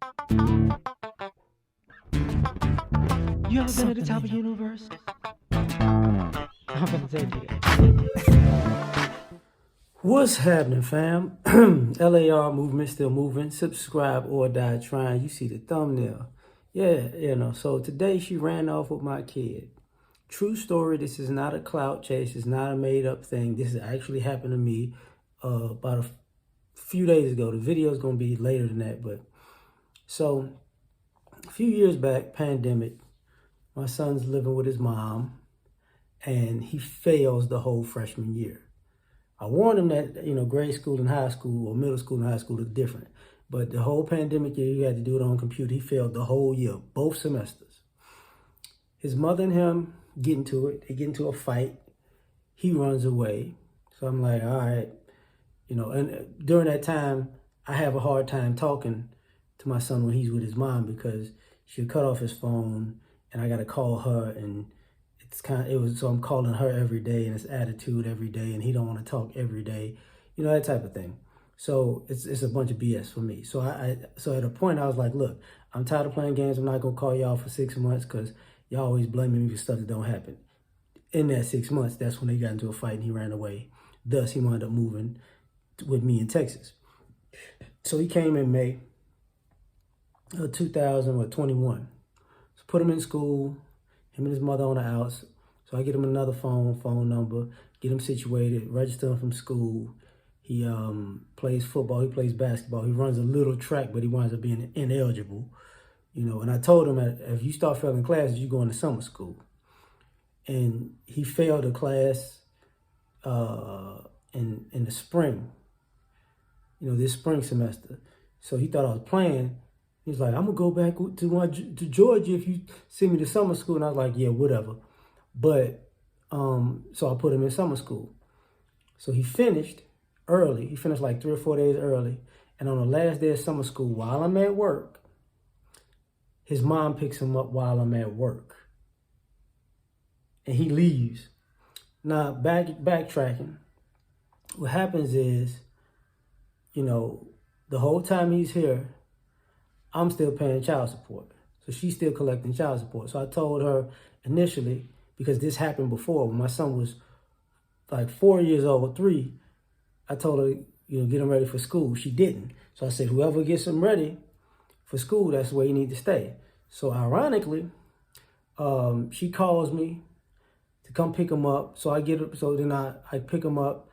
You ever been at the top of the universe? I'm gonna take you. What's happening, fam? LAR movement still moving. Subscribe or die trying. You see the thumbnail. Yeah, so today she ran off with my kid. True story. This is not a clout chase. It's not a made up thing. This actually happened to me about a few days ago. The video is going to be later than that. But so a few years back, pandemic, my son's living with his mom and he fails the whole freshman year. I warned him that, grade school and high school or middle school and high school is different. But the whole pandemic year, he had to do it on computer. He failed the whole year, both semesters. His mother and him get into it. They get into a fight. He runs away. So I'm like, all right. And during that time, I have a hard time talking to my son when he's with his mom because she'll cut off his phone and I got to call her and so I'm calling her every day and it's attitude every day and he don't want to talk every day, that type of thing. So it's a bunch of BS for me. So at a point I was like, look, I'm tired of playing games. I'm not going to call y'all for 6 months because y'all always blaming me for stuff that don't happen. In that 6 months, that's when they got into a fight and he ran away. Thus, he wound up moving with me in Texas. So he came in May of 2021. So put him in school. Him and his mother on the outs. So I get him another phone number, get him situated, register him from school. He plays football, he plays basketball. He runs a little track, but he winds up being ineligible. And I told him that if you start failing classes, you go into summer school. And he failed a class in the spring, this spring semester. So he thought I was playing. He's like, I'm gonna go back to Georgia if you send me to summer school. And I was like, yeah, whatever. But so I put him in summer school. So he finished early. He finished like 3 or 4 days early. And on the last day of summer school, while I'm at work, his mom picks him up while I'm at work. And he leaves. Now, backtracking, what happens is, the whole time he's here, I'm still paying child support. So she's still collecting child support. So I told her initially, because this happened before, when my son was like 4 years old, 3, I told her, get him ready for school. She didn't. So I said, whoever gets him ready for school, that's where you need to stay. So ironically, she calls me to come pick him up. So then I pick him up,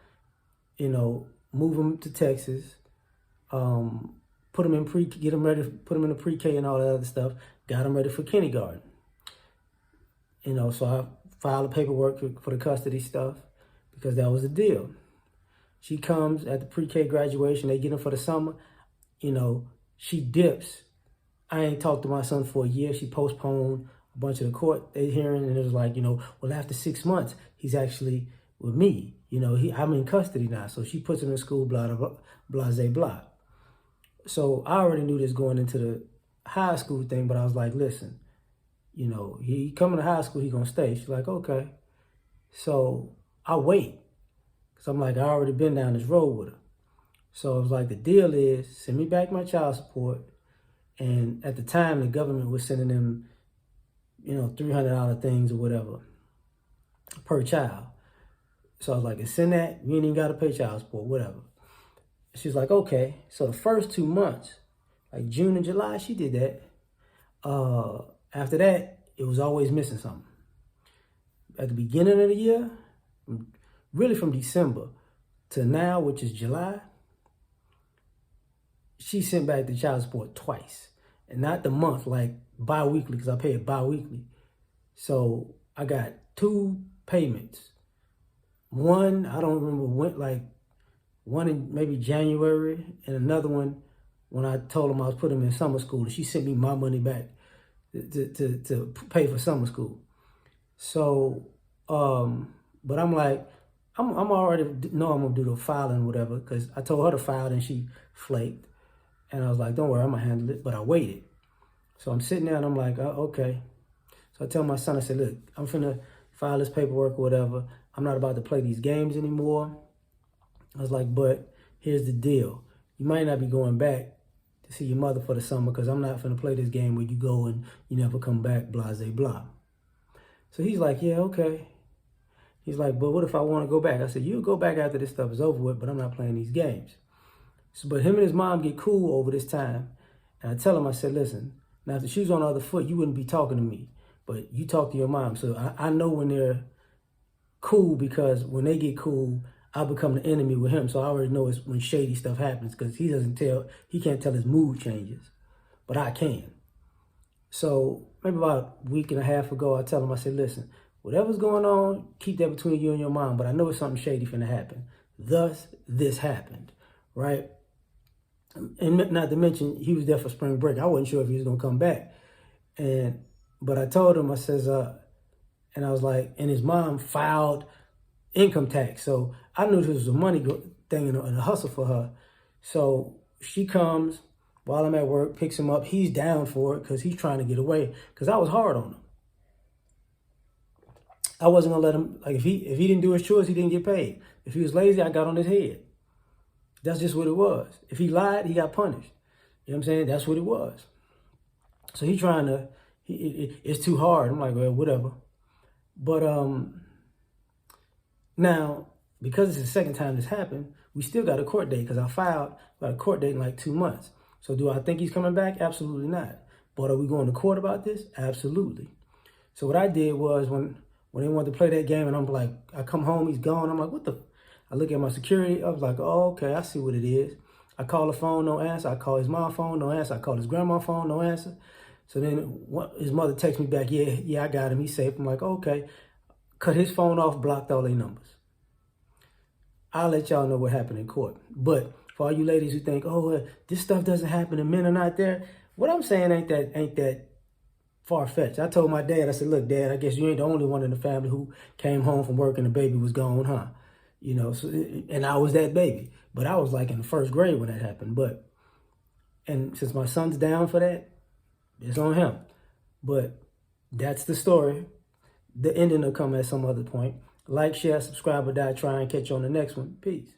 move him to Texas, put him in get him ready, put him in the pre-K and all that other stuff. Got him ready for kindergarten. So I filed the paperwork for the custody stuff because that was the deal. She comes at the pre-K graduation. They get him for the summer. She dips. I ain't talked to my son for a year. She postponed a bunch of the court hearing, and it was like, well, after 6 months, he's actually with me. I'm in custody now. So she puts him in school, blah, blah, blah, blah, blah. So I already knew this going into the high school thing, but I was like, listen, he coming to high school, he gonna stay. She's like, okay. So I wait. Cause I'm like, I already been down this road with her. So it was like, the deal is send me back my child support. And at the time, the government was sending them, $300 things or whatever per child. So I was like, send that, you ain't even gotta pay child support, whatever. She's like, okay. So the first 2 months, like June and July, she did that. After that, it was always missing something. At the beginning of the year, really from December to now, which is July, she sent back the child support twice. And not the month, like bi-weekly, because I pay it bi-weekly. So I got 2 payments. One, I don't remember when, one in maybe January, and another one when I told him I was putting him in summer school, and she sent me my money back to pay for summer school. So, but I'm like, I'm already know I'm gonna do the filing, whatever, because I told her to file and she flaked, and I was like, don't worry, I'm gonna handle it. But I waited. So I'm sitting there and I'm like, oh, okay. So I tell my son, I said, look, I'm finna file this paperwork or whatever. I'm not about to play these games anymore. I was like, but here's the deal. You might not be going back to see your mother for the summer because I'm not finna play this game where you go and you never come back, blase, blah. So he's like, yeah, okay. He's like, but what if I want to go back? I said, you'll go back after this stuff is over with, but I'm not playing these games. So, but him and his mom get cool over this time. And I tell him, I said, listen, now if the shoe's on the other foot, you wouldn't be talking to me, but you talk to your mom. So I know when they're cool because when they get cool, I become the enemy with him. So I already know it's when shady stuff happens because he can't tell his mood changes, but I can. So maybe about a week and a half ago, I tell him, I said, listen, whatever's going on, keep that between you and your mom, but I know it's something shady finna happen. Thus, this happened, right? And not to mention, he was there for spring break. I wasn't sure if he was gonna come back. But I told him, I says, and I was like, and his mom filed income tax. So I knew this was a money thing and a hustle for her. So she comes while I'm at work, picks him up. He's down for it because he's trying to get away because I was hard on him. I wasn't gonna let him, like if he didn't do his chores, he didn't get paid. If he was lazy, I got on his head. That's just what it was. If he lied, he got punished. You know what I'm saying? That's what it was. So he's trying to, it's too hard. I'm like, well, whatever. But now, because it's the second time this happened, we still got a court date because I filed about a court date in like 2 months. So do I think he's coming back? Absolutely not. But are we going to court about this? Absolutely. So what I did was when they wanted to play that game and I'm like, I come home, he's gone. I'm like, what the? I look at my security. I was like, oh, okay, I see what it is. I call the phone, no answer. I call his mom's phone, no answer. I call his grandma's phone, no answer. So then his mother texts me back, yeah, I got him. He's safe. I'm like, okay. Cut his phone off, blocked all their numbers. I'll let y'all know what happened in court. But for all you ladies who think, oh, this stuff doesn't happen and men are not there, what I'm saying ain't that far-fetched. I told my dad, I said, look, Dad, I guess you ain't the only one in the family who came home from work and the baby was gone, huh? You know, so, and I was that baby. But I was like in the first grade when that happened. And since my son's down for that, it's on him. But that's the story. The ending will come at some other point. Like, share, subscribe, or die trying. Catch you on the next one. Peace.